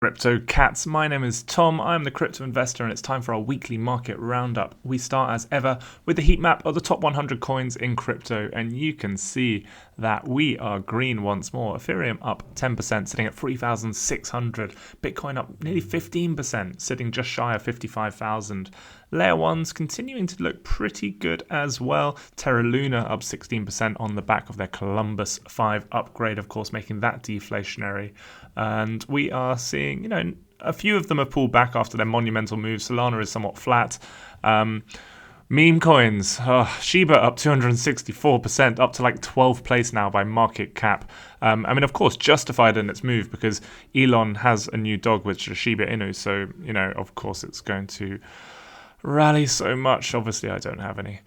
Crypto Cats, my name is Tom, I'm the crypto investor and it's time for our weekly market roundup. We start as ever with the heat map of the top 100 coins in crypto, and you can see that we are green once more. Ethereum up 10%, sitting at 3,600. Bitcoin up nearly 15%, sitting just shy of 55,000. Layer 1s continuing to look pretty good as well. Terra Luna up 16% on the back of their Columbus 5 upgrade, of course, making that deflationary. And we are seeing, a few of them have pulled back after their monumental move. Solana is somewhat flat. Meme coins, Shiba up 264%, up to like 12th place now by market cap. Of course, justified in its move because Elon has a new dog, which is Shiba Inu. So, of course, it's going to rally so much. Obviously, I don't have any.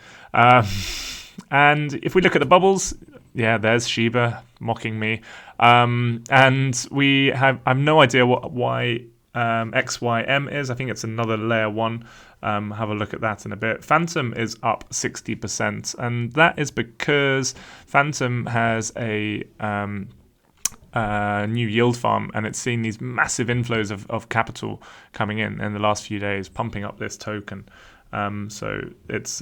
And if we look at the bubbles, yeah, there's Shiba mocking me. And we have, I have no idea why XYM is. I think it's another layer 1. Have a look at that in a bit. Phantom is up 60%, and that is because Phantom has a new yield farm, and it's seen these massive inflows of capital coming in the last few days, pumping up this token. So it's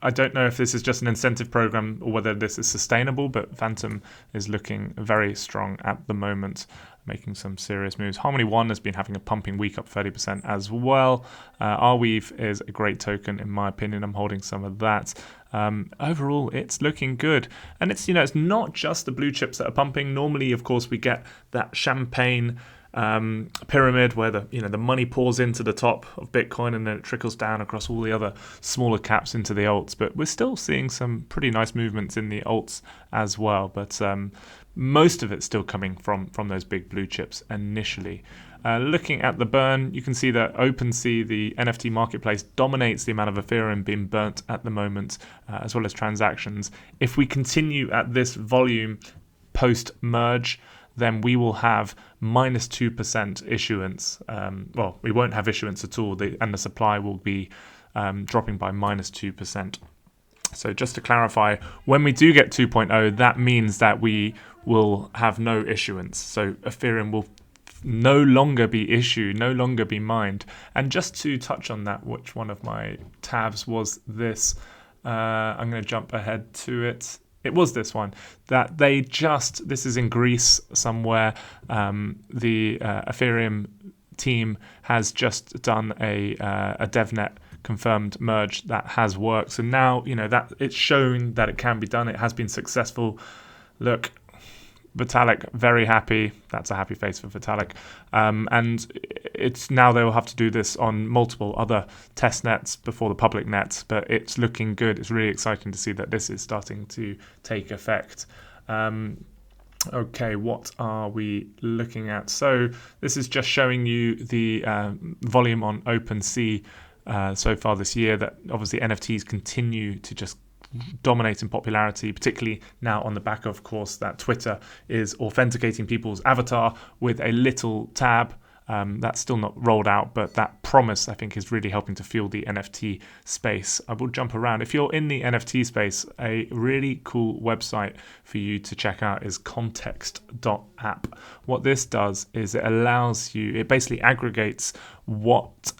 I don't know if this is just an incentive program or whether this is sustainable, but Phantom is looking very strong at the moment, making some serious moves. Harmony One has been having a pumping week, up 30% as well. Arweave is a great token, in my opinion. I'm holding some of that. Overall, it's looking good. And it's, it's not just the blue chips that are pumping. Normally, of course, we get that champagne pyramid where the money pours into the top of Bitcoin and then it trickles down across all the other smaller caps into the alts. But we're still seeing some pretty nice movements in the alts as well. But most of it's still coming from those big blue chips initially. Looking at the burn, you can see that OpenSea, the NFT marketplace, dominates the amount of Ethereum being burnt at the moment, as well as transactions. If we continue at this volume post-merge, then we will have minus 2% issuance. We won't have issuance at all, and the supply will be dropping by minus 2%. So just to clarify, when we do get 2.0, that means that we will have no issuance. So Ethereum will no longer be issued, no longer be mined. And just to touch on that, which one of my tabs was this? I'm going to jump ahead to it. It was this one that this is in Greece somewhere. The Ethereum team has just done a DevNet confirmed merge that has worked. So now, that it's shown that it can be done. It has been successful. Look, Vitalik, very happy. That's a happy face for Vitalik. And it's now they will have to do this on multiple other test nets before the public nets, but it's looking good. It's really exciting to see that this is starting to take effect. Okay, what are we looking at? So this is just showing you the volume on OpenSea so far this year, that obviously NFTs continue to just dominate in popularity, particularly now on the back of course, that Twitter is authenticating people's avatar with a little tab. That's still not rolled out, but that promise, I think, is really helping to fuel the NFT space. I will jump around. If you're in the NFT space, a really cool website for you to check out is context.app. What this does is it basically aggregates what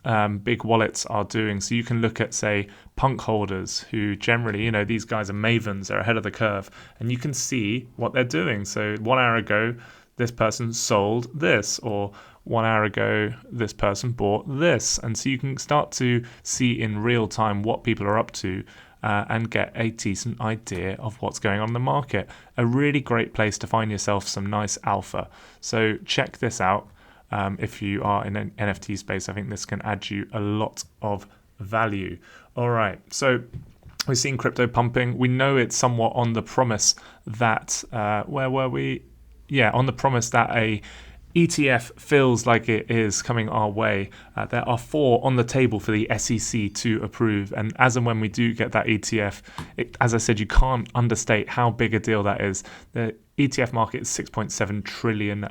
big wallets are doing. So you can look at, say, punk holders who generally, these guys are mavens, they're ahead of the curve, and you can see what they're doing. So 1 hour ago, this person sold this, or 1 hour ago, this person bought this. And so you can start to see in real time what people are up to and get a decent idea of what's going on in the market. A really great place to find yourself some nice alpha. So check this out. If you are in an NFT space, I think this can add you a lot of value. All right, so we're seeing crypto pumping. We know it's somewhat on the promise that, where were we? Yeah, on the promise that a ETF feels like it is coming our way. There are 4 on the table for the SEC to approve. And as and when we do get that ETF, as I said, you can't understate how big a deal that is. The ETF market is $6.7 trillion.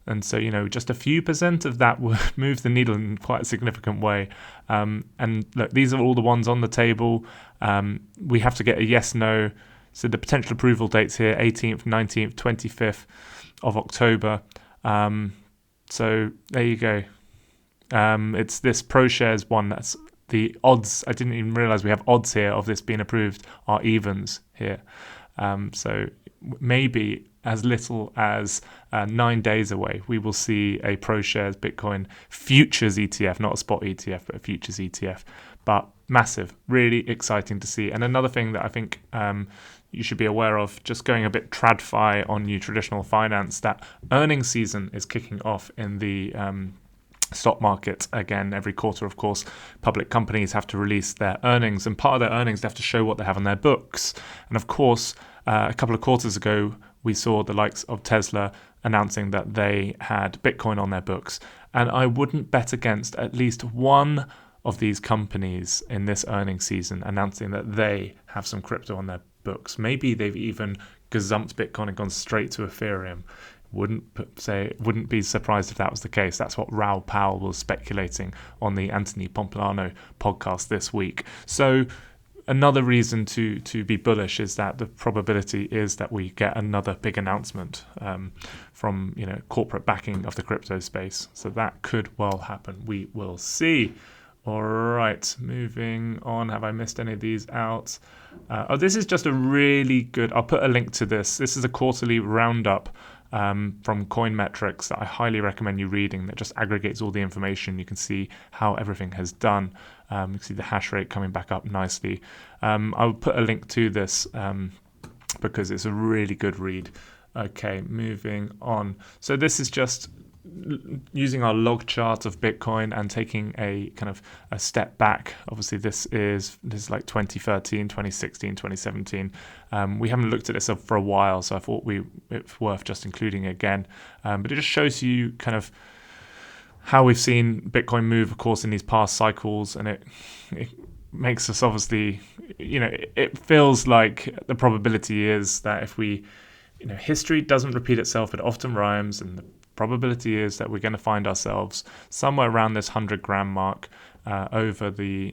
And so, just a few percent of that would move the needle in quite a significant way. And look, these are all the ones on the table. We have to get a yes, no. So the potential approval dates here, 18th, 19th, 25th of October. So there you go. It's this ProShares one that's the odds. I didn't even realize we have odds here of this being approved are evens here. So maybe as little as 9 days away, we will see a ProShares Bitcoin futures ETF, not a spot ETF, but a futures ETF. But massive, really exciting to see. And another thing that I think you should be aware of, just going a bit tradfi on you traditional finance, that earnings season is kicking off in the stock market again. Every quarter, of course, public companies have to release their earnings, and part of their earnings they have to show what they have on their books. And of course, a couple of quarters ago, we saw the likes of Tesla announcing that they had Bitcoin on their books. And I wouldn't bet against at least one of these companies in this earnings season announcing that they have some crypto on their books. Maybe they've even gazumped Bitcoin and gone straight to Ethereum. Wouldn't be surprised if that was the case. That's what Raoul Pal was speculating on the Anthony Pompliano podcast this week. So another reason to be bullish is that the probability is that we get another big announcement from corporate backing of the crypto space. So that could well happen. We will see. All right, moving on. Have I missed any of these out? This is just a really good. I'll put a link to this. This is a quarterly roundup from Coinmetrics that I highly recommend you reading, that just aggregates all the information. You can see how everything has done. You can see the hash rate coming back up nicely. I'll put a link to this because it's a really good read. Okay, moving on. So this is just using our log chart of Bitcoin and taking a kind of a step back. Obviously this is like 2013, 2016, 2017. We haven't looked at this for a while, so I thought it's worth just including it again. But it just shows you kind of how we've seen Bitcoin move, of course, in these past cycles, and it makes us obviously, it feels like the probability is that if we, history doesn't repeat itself, it often rhymes, and the probability is that we're going to find ourselves somewhere around this 100 gram mark over the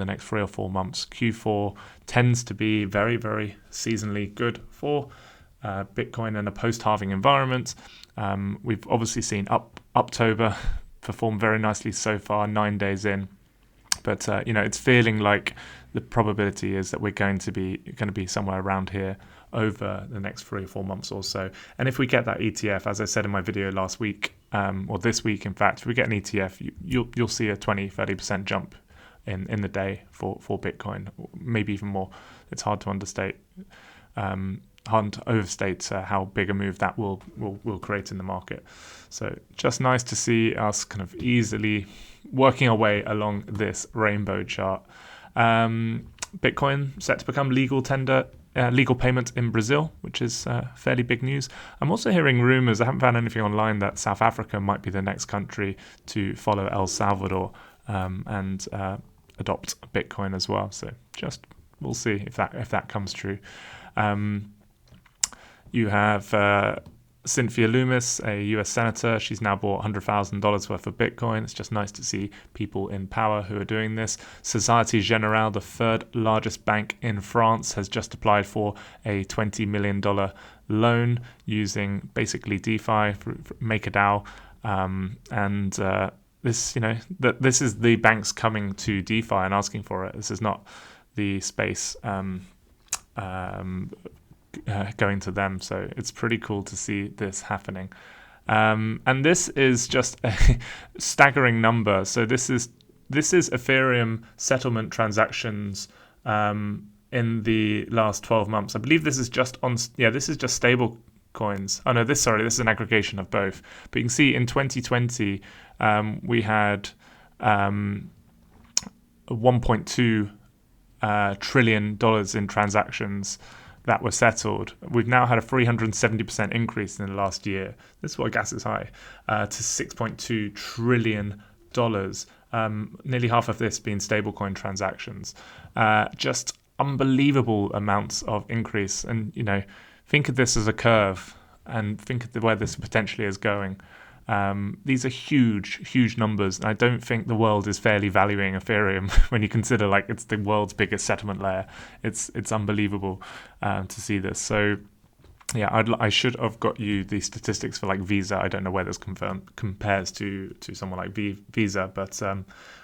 next 3 or 4 months. Q4 tends to be very, very seasonally good for Bitcoin in a post-halving environment. We've obviously seen October perform very nicely so far, 9 days in. But it's feeling like the probability is that we're going to be somewhere around here over the next 3 or 4 months or so. And if we get that ETF, as I said in my video last week, or this week, in fact, if we get an ETF, you'll see a 20-30% jump in the day for Bitcoin, maybe even more. It's hard to overstate how big a move that will create in the market. So just nice to see us kind of easily working our way along this rainbow chart. Bitcoin set to become legal payment in Brazil, which is fairly big news. I'm also hearing rumors, I haven't found anything online, that South Africa might be the next country to follow El Salvador and adopt Bitcoin as well. So we'll see if that comes true. You have Cynthia Lummis, a US senator. She's now bought $100,000 worth of Bitcoin. It's just nice to see people in power who are doing this. Societe Generale, the third largest bank in France, has just applied for a $20 million loan using basically DeFi for MakerDAO. This is the banks coming to DeFi and asking for it. This is not the space going to them. So it's pretty cool to see this happening. And this is just a staggering number. So this is Ethereum settlement transactions in the last 12 months. I believe this is just stable coins. Oh no, this is an aggregation of both. But you can see in 2020 we had $1.2 trillion in transactions that were settled. We've now had a 370% increase in the last year. This is what gas is high, to $6.2 trillion. Nearly half of this being stablecoin transactions. Just unbelievable amounts of increase. And, think of this as a curve and think of where this potentially is going. These are huge, huge numbers. And I don't think the world is fairly valuing Ethereum when you consider it's the world's biggest settlement layer. It's unbelievable to see this. So Yeah, I should have got you the statistics for like Visa. I don't know whether this compares to someone like Visa, but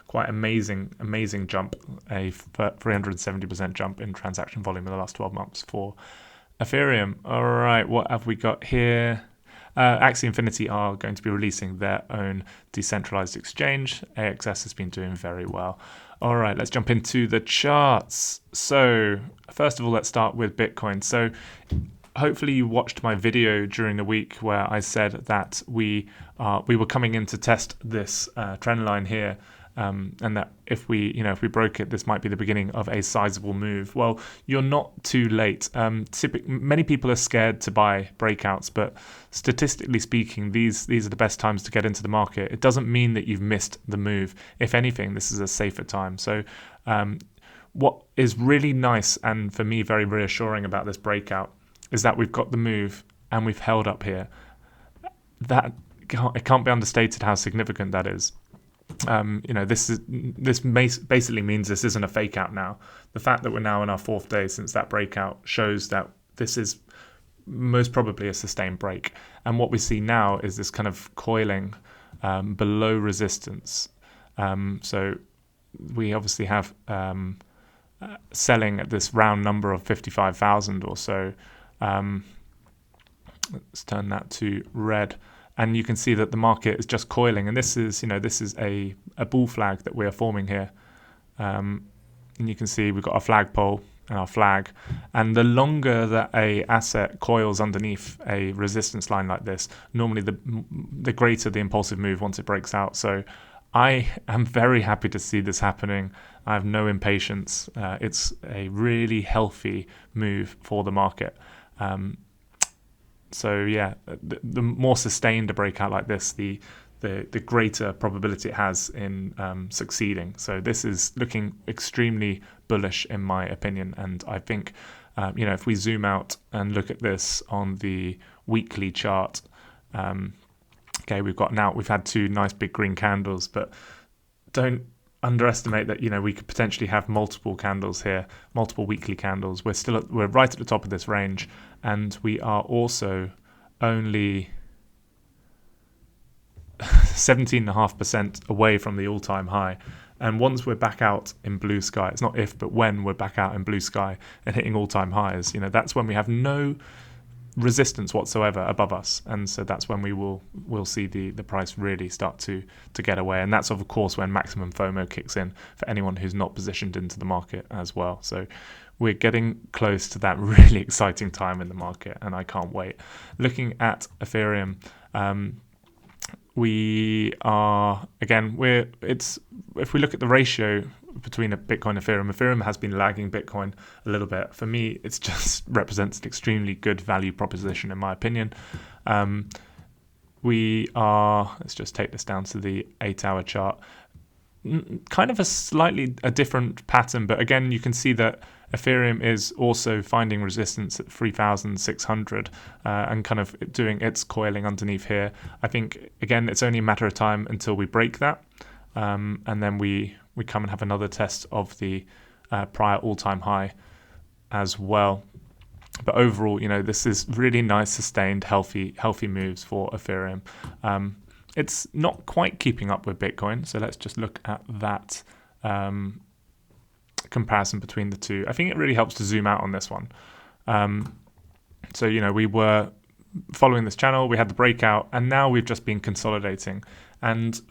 quite amazing jump, a 370% jump in transaction volume in the last 12 months for Ethereum. All right, what have we got here? Axie Infinity are going to be releasing their own decentralized exchange. AXS has been doing very well. All right, let's jump into the charts. So first of all, let's start with Bitcoin. So hopefully you watched my video during the week where I said that we were coming in to test this trend line here, and that if we broke it, this might be the beginning of a sizable move. Well, you're not too late. Many people are scared to buy breakouts, but statistically speaking, these are the best times to get into the market. It doesn't mean that you've missed the move. If anything, this is a safer time. So what is really nice and for me very reassuring about this breakout is that we've got the move and we've held up here. It can't be understated how significant that is. This basically means this isn't a fake out now. The fact that we're now in our 4th day since that breakout shows that this is most probably a sustained break. And what we see now is this kind of coiling below resistance. So we obviously have selling at this round number of 55,000 or so. Let's turn that to red, and you can see that the market is just coiling, and this is a bull flag that we are forming here, and you can see we've got our flagpole and our flag, and the longer that a asset coils underneath a resistance line like this, normally the greater the impulsive move once it breaks out. So I am very happy to see this happening. I have no impatience. It's a really healthy move for the market. So yeah, the more sustained a breakout like this, the greater probability it has in succeeding. So this is looking extremely bullish in my opinion, and I think if we zoom out and look at this on the weekly chart, we've had 2 nice big green candles, but don't underestimate that we could potentially have multiple candles here, multiple weekly candles. We're right at the top of this range, and we are also only 17.5% away from the all-time high. And once we're back out in blue sky, it's not if, but when we're back out in blue sky and hitting all-time highs, that's when we have no resistance whatsoever above us, and so that's when we'll see the price really start to get away, and that's of course when maximum FOMO kicks in for anyone who's not positioned into the market as well. So we're getting close to that really exciting time in the market, and I can't wait. Looking at Ethereum, we are if we look at the ratio between Bitcoin and Ethereum has been lagging Bitcoin a little bit. For me, it just represents an extremely good value proposition in my opinion. Let's just take this down to the 8-hour chart. Kind of a different pattern, but again, you can see that Ethereum is also finding resistance at 3,600 and kind of doing its coiling underneath here. I think, again, it's only a matter of time until we break that, and then we come and have another test of the prior all-time high as well. But overall, this is really nice, sustained, healthy moves for Ethereum. It's not quite keeping up with Bitcoin, so let's just look at that comparison between the two. I think it really helps to zoom out on this one. So, we were following this channel, we had the breakout, and now we've just been consolidating. And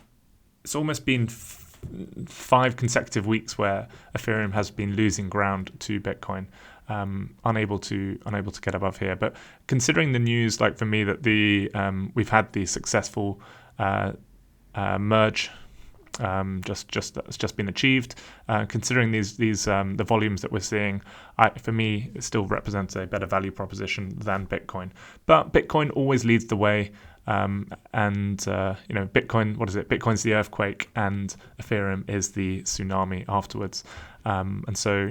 it's almost been 5 consecutive weeks where Ethereum has been losing ground to Bitcoin, unable to get above here. But considering the news, like for me, that we've had the successful merge, that's just been achieved. Considering these the volumes that we're seeing, for me, it still represents a better value proposition than Bitcoin. But Bitcoin always leads the way. Bitcoin, what is it? Bitcoin's the earthquake, and Ethereum is the tsunami afterwards. And so,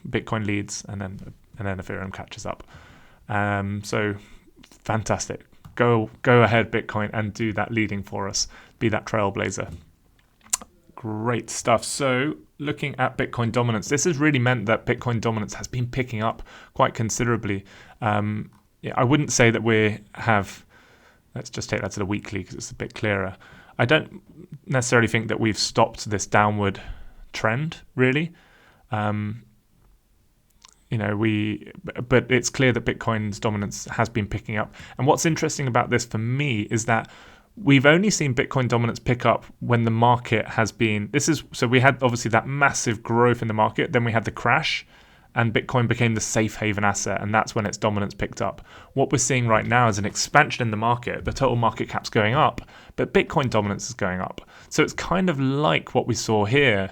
Bitcoin leads, and then Ethereum catches up. So fantastic. Go ahead, Bitcoin, and do that leading for us. Be that trailblazer. Great stuff. So looking at Bitcoin dominance, this has really meant that Bitcoin dominance has been picking up quite considerably. yeah, I wouldn't say that we have. Let's just take that to the weekly because it's a bit clearer. I don't necessarily think that we've stopped this downward trend, really. But it's clear that Bitcoin's dominance has been picking up. And what's interesting about this for me is that we've only seen Bitcoin dominance pick up when the market has been. So we had obviously that massive growth in the market, then we had the crash, and Bitcoin became the safe haven asset, and that's when its dominance picked up. What we're seeing right now is an expansion in the market. The total market cap's going up, but Bitcoin dominance is going up. So it's kind of like what we saw here,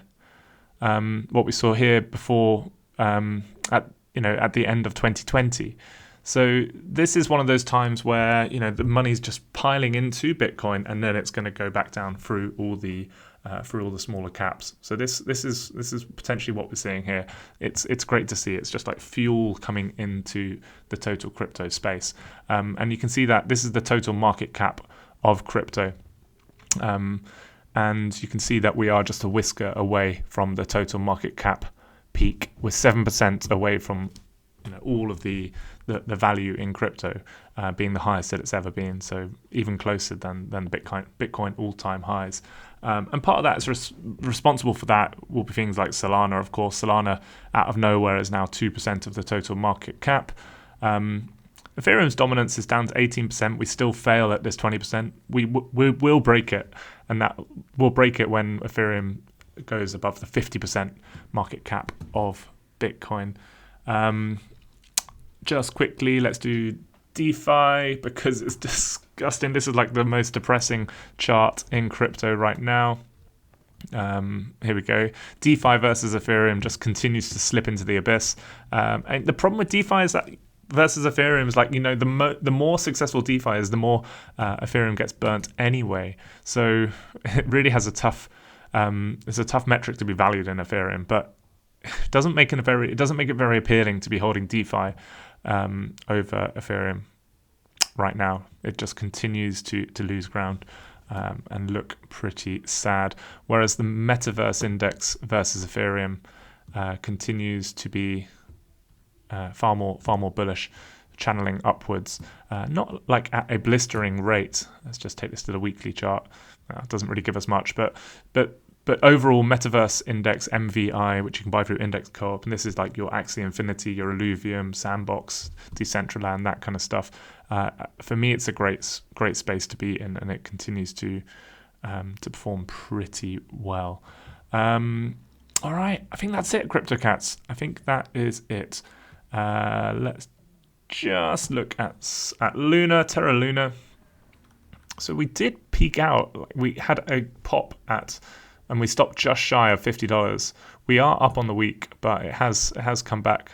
before at the end of 2020. So this is one of those times where the money's just piling into Bitcoin, and then it's going to go back down through all the smaller caps. So this is potentially what we're seeing here. It's great to see. It's just like fuel coming into the total crypto space, and you can see that this is the total market cap of crypto, and you can see that we are just a whisker away from the total market cap peak. We're 7% away from all of the value in crypto being the highest that it's ever been, so even closer than Bitcoin all-time highs. And part of that is responsible for that will be things like Solana. Of course, Solana out of nowhere is now 2% of the total market cap. Ethereum's dominance is down to 18%. We still fail at this 20%. We will break it, and that will break it when Ethereum goes above the 50% market cap of Bitcoin. Just quickly, let's do DeFi because it's disgusting. This is like the most depressing chart in crypto right now. Here we go. DeFi versus Ethereum just continues to slip into the abyss. And the problem with DeFi is that versus Ethereum is like, the more successful DeFi is, the more Ethereum gets burnt anyway. So it really has it's a tough metric to be valued in Ethereum, but it doesn't make it very appealing to be holding DeFi over Ethereum right now. It just continues to lose ground and look pretty sad. Whereas the Metaverse index versus Ethereum continues to be far more bullish, channeling upwards, not like at a blistering rate. Let's just take this to the weekly chart. It doesn't really give us much, but overall Metaverse Index MVI, which you can buy through Index Co-op, and this is like your Axie Infinity, your Illuvium, Sandbox, Decentraland, that kind of stuff. For me, it's a great space to be in, and it continues to perform pretty well. All right, I think that's it, Crypto Cats. I think that is it. Let's just look at Luna, Terra Luna. So we did peak out. We had a pop and we stopped just shy of $50. We are up on the week, but it has come back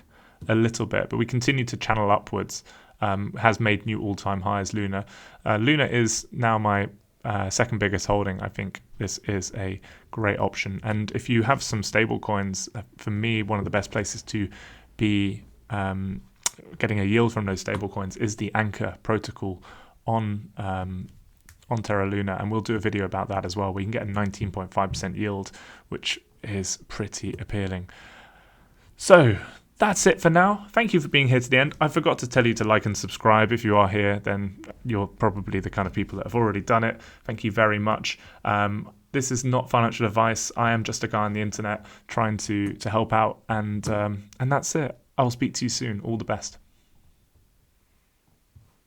a little bit. But we continue to channel upwards. Has made new all-time highs. Luna is now my second biggest holding. I think this is a great option. And if you have some stable coins, for me, one of the best places to be getting a yield from those stable coins is the Anchor protocol on Terra Luna, and we'll do a video about that as well. We can get a 19.5% yield, which is pretty appealing. So that's it for now. Thank you for being here to the end. I forgot to tell you to like and subscribe. If you are here, then you're probably the kind of people that have already done it. Thank you very much. This is not financial advice. I am just a guy on the internet trying to help out, and that's it. I'll speak to you soon. All the best.